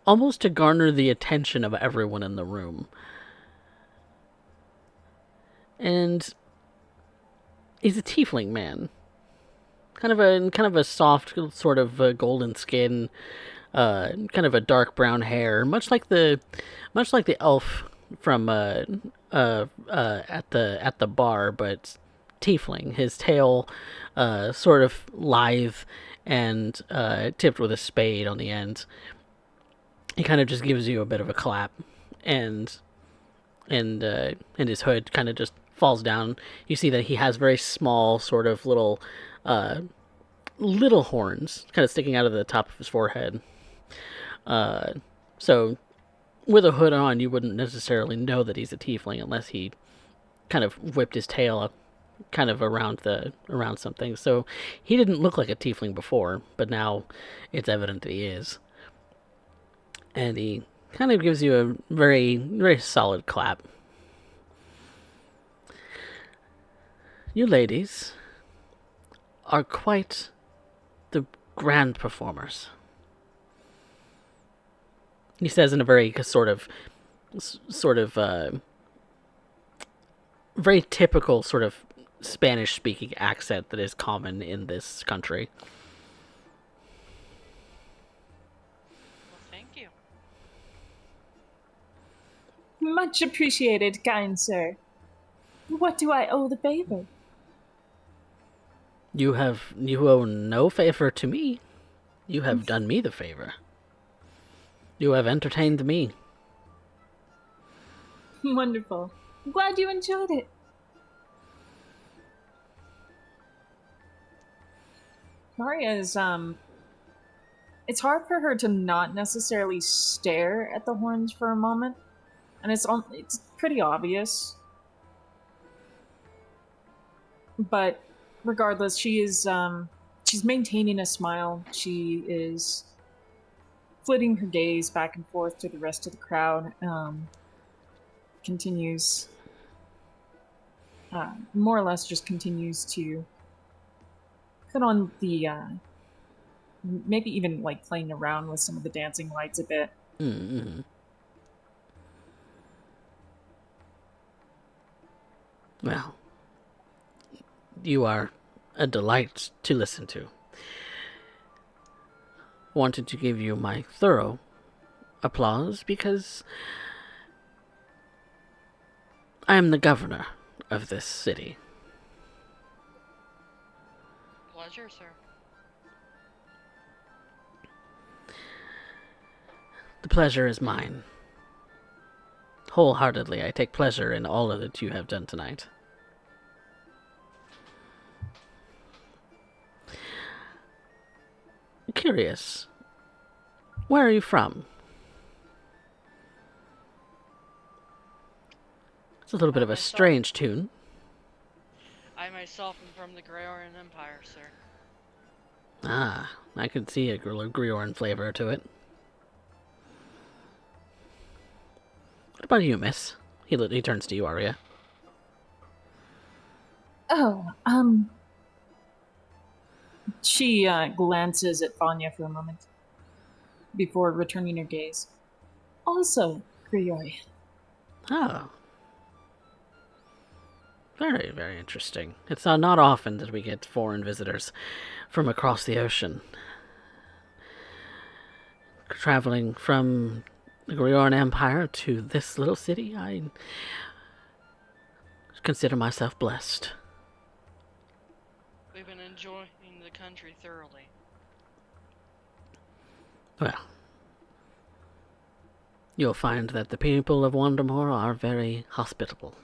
to garner the attention of everyone in the room. And he's a tiefling man. Kind of a soft sort of golden skin, kind of a dark brown hair, much like the elf from at the bar, but tiefling. His tail sort of lithe and tipped with a spade on the end. He kind of just gives you a bit of a clap, and his hood kind of just falls down. You see that he has very small, sort of little horns, kind of sticking out of the top of his forehead. So with a hood on, you wouldn't necessarily know that he's a tiefling unless he kind of whipped his tail up kind of around something. So he didn't look like a tiefling before, but now it's evident that he is. And he kind of gives you a very, very solid clap. You ladies are quite the grand performers. He says in a very sort of very typical sort of Spanish-speaking accent that is common in this country. Well, thank you. Much appreciated, kind sir. What do I owe the favor? You owe no favor to me. You have done me the favor. You have entertained me. Wonderful. I'm glad you enjoyed it. Maria is, it's hard for her to not necessarily stare at the horns for a moment. And it's pretty obvious. But regardless, she is, she's maintaining a smile. She is flitting her gaze back and forth to the rest of the crowd. Continues, more or less just continues to put on the, maybe even like playing around with some of the dancing lights a bit. Mm-hmm. Well, you are a delight to listen to. Wanted to give you my thorough applause because I am the governor of this city. Pleasure, sir. The pleasure is mine. Wholeheartedly, I take pleasure in all of that you have done tonight. Curious, where are you from? It's a little bit of a strange tune. I myself am from the Greorian Empire, sir. Ah, I could see a Grioran flavor to it. What about you, miss? He turns to you, Arya. Oh, she glances at Vanya for a moment before returning her gaze. Also, Grioi. Oh. Very, very interesting. It's not often that we get foreign visitors from across the ocean. Traveling from the Grioran Empire to this little city, I consider myself blessed. We've been enjoying the country thoroughly. Well, you'll find that the people of Wondermore are very hospitable.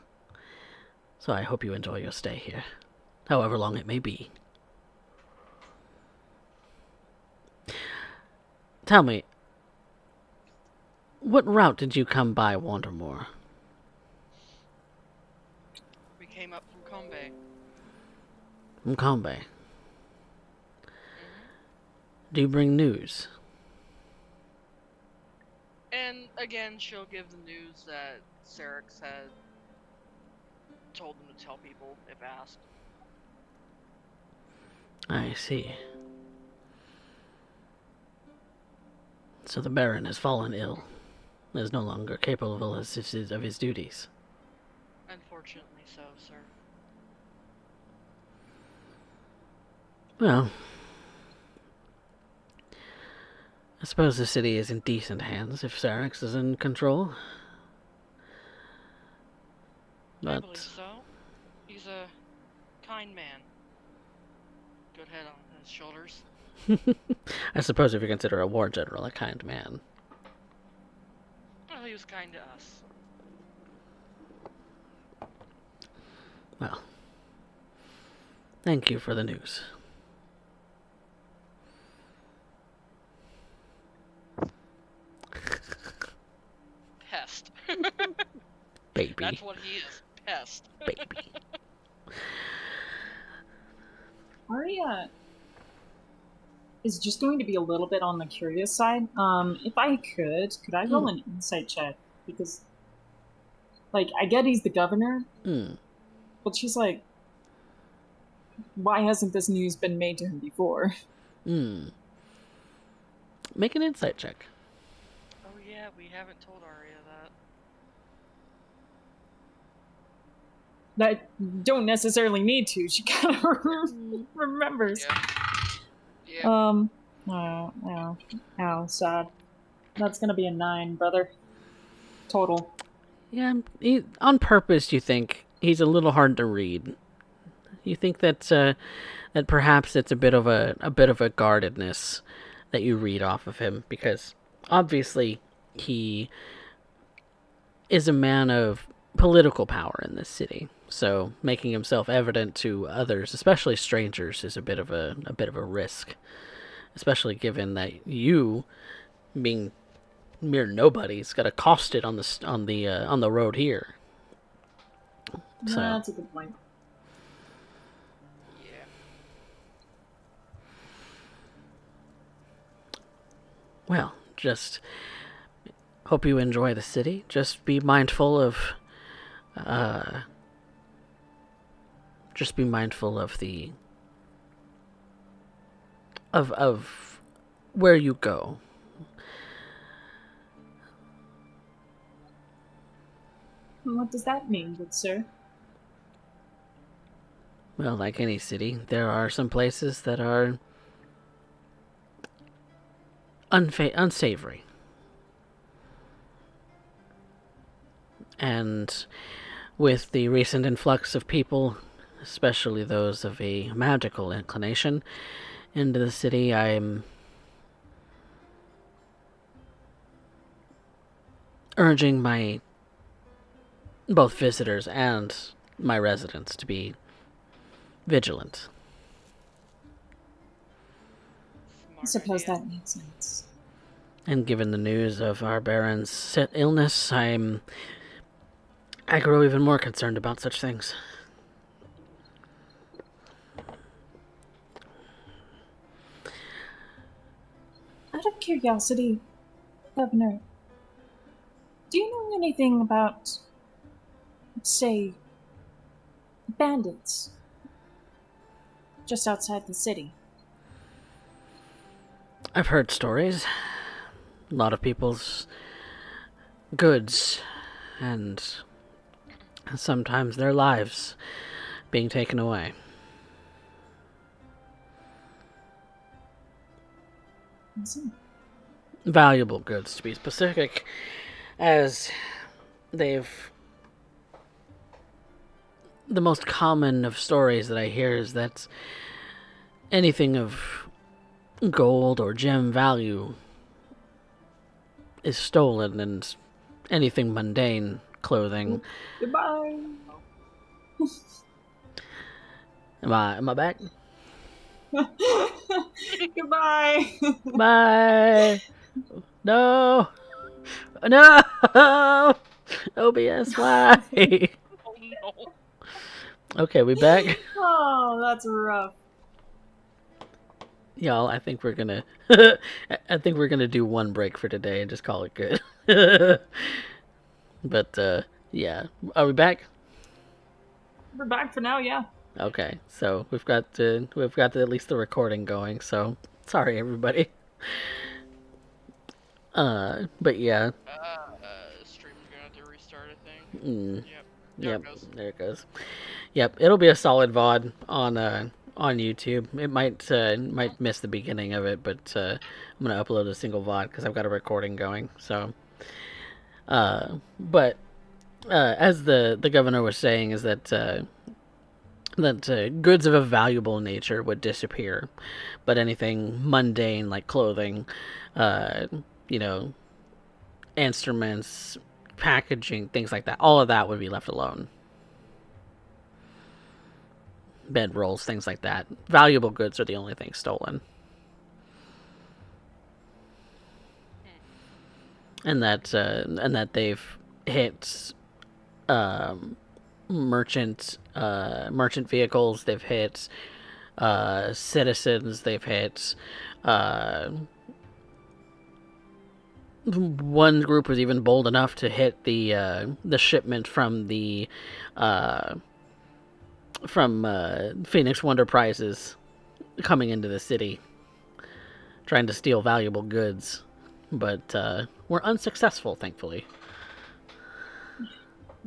So I hope you enjoy your stay here, however long it may be. Tell me, what route did you come by Wandermore? We came up from Combe. From Combe. Hmm. Do you bring news? And again, she'll give the news that Syrinx had told them to tell people if asked. I see. So the Baron has fallen ill, is no longer capable of his duties. Unfortunately so, sir. Well, I suppose the city is in decent hands if Syrinx is in control. I believe But so. He's a kind man. Good head on his shoulders. I suppose if you consider a war general a kind man. Well, he was kind to us. Well, thank you for the news. Pest. Baby. That's what he is. Pest. Baby. Arya is just going to be a little bit on the curious side. If I could I roll an insight check? Because, like, I get he's the governor, but she's like, why hasn't this news been made to him before? Make an insight check. Oh yeah, we haven't told Arya that. That don't necessarily need to. She kind of remembers. Yeah. Ow, sad. That's gonna be a 9, brother. Total. Yeah, on purpose you think he's a little hard to read. You think that that perhaps it's a bit of a guardedness that you read off of him, because obviously he is a man of political power in this city. So making himself evident to others, especially strangers, is a bit of a risk, especially given that you, being mere nobodies, got accosted on the road here. So That's a good point. Yeah. well, just hope you enjoy the city. Just be mindful of the of where you go. What does that mean, good sir? Well, like any city, there are some places that are unsavory. And with the recent influx of people, especially those of a magical inclination, into the city, I'm urging my both visitors and my residents to be vigilant. I suppose that makes sense. And given the news of our Baron's illness, I grow even more concerned about such things. Out of curiosity, Governor, do you know anything about, say, bandits just outside the city? I've heard stories. A lot of people's goods and sometimes their lives being taken away. I see. Valuable goods, to be specific, as they've... The most common of stories that I hear is that anything of gold or gem value is stolen, and anything mundane, clothing... Goodbye! Am I back? Goodbye. Bye. No. No. OBS, why? Oh no. Okay, we back. Oh, that's rough. Y'all, I think we're gonna I think we're gonna do one break for today and just call it good. But yeah. Are we back? We're back for now, yeah. Okay. So we've got at least the recording going, so sorry everybody. But yeah. Stream's gonna have to restart, I think. Mm, Yep. There yep, it goes. there it goes. Yep, it'll be a solid VOD on YouTube. It might miss the beginning of it, but I'm gonna upload a single VOD because I've got a recording going. So, but as the governor was saying, is that goods of a valuable nature would disappear, but anything mundane like clothing, uh, you know, instruments, packaging, things like that, all of that would be left alone. Bedrolls, things like that. Valuable goods are the only things stolen. And that they've hit merchant vehicles. They've hit citizens. They've hit one group was even bold enough to hit the shipment from the Phoenix Wonder Prizes coming into the city, trying to steal valuable goods, but were unsuccessful, thankfully.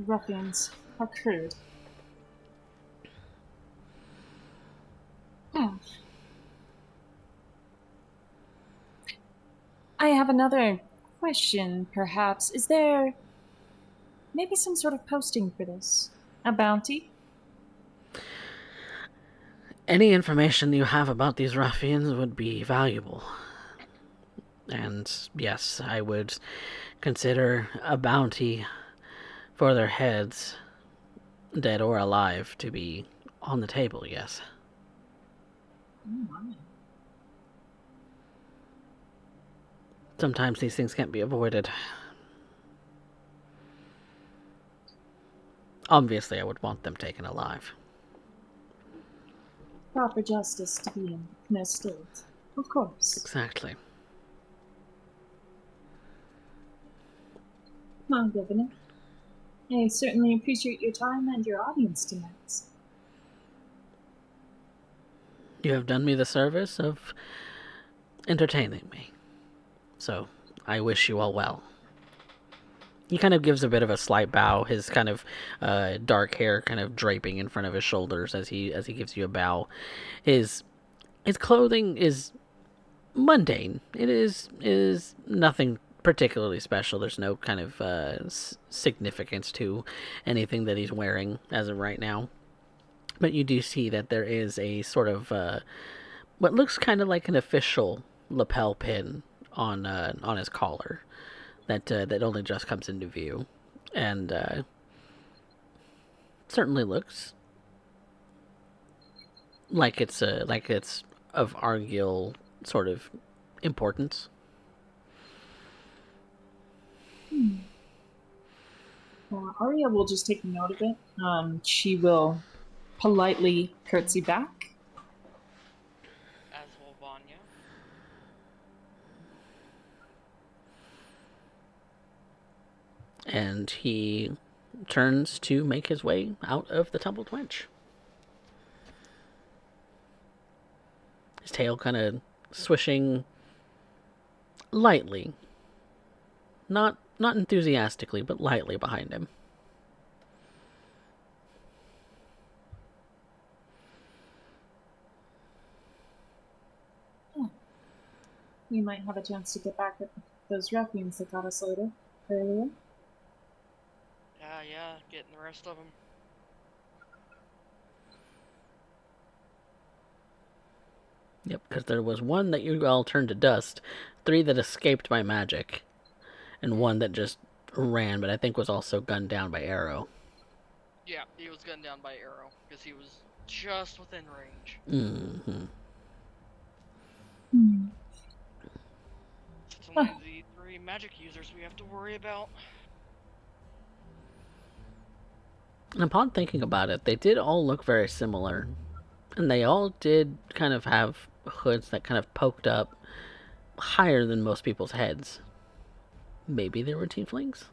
Ruffians. How crude. Oh. I have another question, perhaps. Is there maybe some sort of posting for this? A bounty? Any information you have about these ruffians would be valuable. And yes, I would consider a bounty for their heads, dead or alive, to be on the table, yes. Oh my. Sometimes these things can't be avoided. Obviously, I would want them taken alive. Proper justice to be in no state. Of course. Exactly. Well, Governor, I certainly appreciate your time and your audience tonight. You have done me the service of entertaining me. So, I wish you all well. He kind of gives a bit of a slight bow, his kind of dark hair kind of draping in front of his shoulders as he gives you a bow. His clothing is mundane. It is nothing particularly special. There's no kind of significance to anything that he's wearing as of right now. But you do see that there is a sort of what looks kind of like an official lapel pin on his collar that only just comes into view, and certainly looks like it's of Argyll sort of importance. Arya will just take note of it. She will politely curtsy back. As will Vanya. And he turns to make his way out of the tumbled wench. His tail kind of swishing lightly, not enthusiastically, but lightly behind him. We might have a chance to get back at those ruffians that got us earlier. Yeah, getting the rest of them. Yep, because there was one that you all turned to dust, 3 that escaped by magic, and 1 that just ran, but I think was also gunned down by arrow. Yeah, he was gunned down by arrow because he was just within range. Mm-hmm. only the 3 magic users we have to worry about. And upon thinking about it, they did all look very similar. And they all did kind of have hoods that kind of poked up higher than most people's heads. Maybe they were tieflings?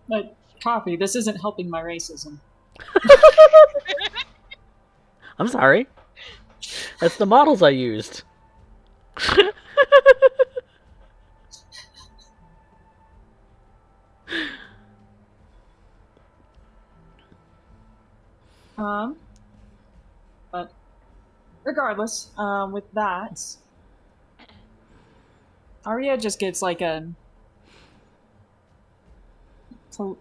But coffee, this isn't helping my racism. I'm sorry. That's the models I used. But regardless, with that, Arya just gives like a sort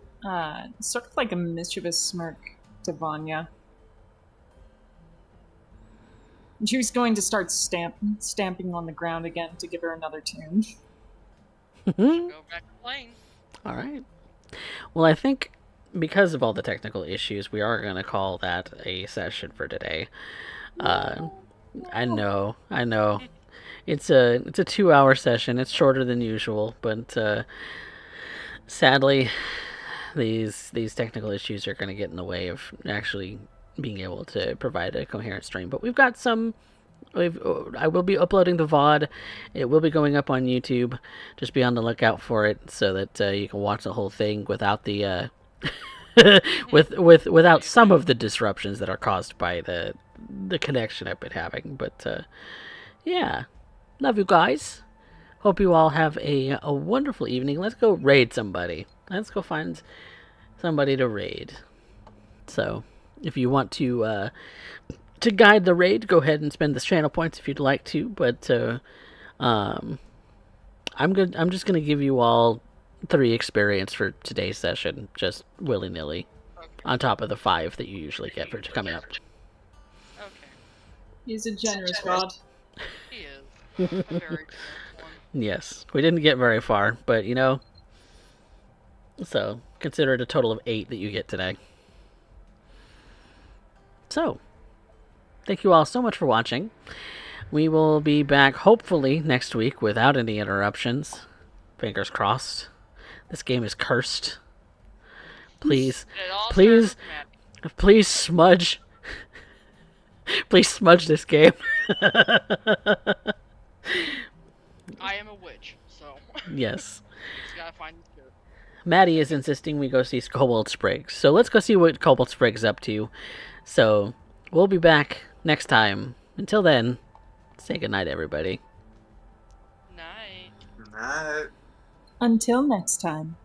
of like a mischievous smirk to Vanya. And she's going to start stamping on the ground again to give her another tune. Go back to playing. All right. Well, I think because of all the technical issues, we are going to call that a session for today. I know. It's a 2-hour session. It's shorter than usual, but sadly, these technical issues are going to get in the way of actually being able to provide a coherent stream. But we've got some. I will be uploading the VOD. It will be going up on YouTube. Just be on the lookout for it so that you can watch the whole thing without the without some of the disruptions that are caused by the connection I've been having. But yeah, love you guys. Hope you all have a wonderful evening. Let's go raid somebody. Let's go find somebody to raid. So, if you want to guide the raid, go ahead and spend the channel points if you'd like to. But I'm just gonna give you all 3 experience for today's session, just willy nilly, Okay. on top of the 5 that you usually get for coming up. Okay. He's a generous god. He is. A very generous one. Yes, we didn't get very far, but so consider it a total of 8 that you get today. So, thank you all so much for watching. We will be back hopefully next week without any interruptions. Fingers crossed. This game is cursed. Please, It all please, started with Matt. please smudge. Please smudge this game. I am a witch, so Yes. just gotta find the cure. Maddie is insisting we go see Cobalt Spriggs. So let's go see what Cobalt Spriggs is up to. So we'll be back next time. Until then, say goodnight, everybody. Night. Night. Until next time.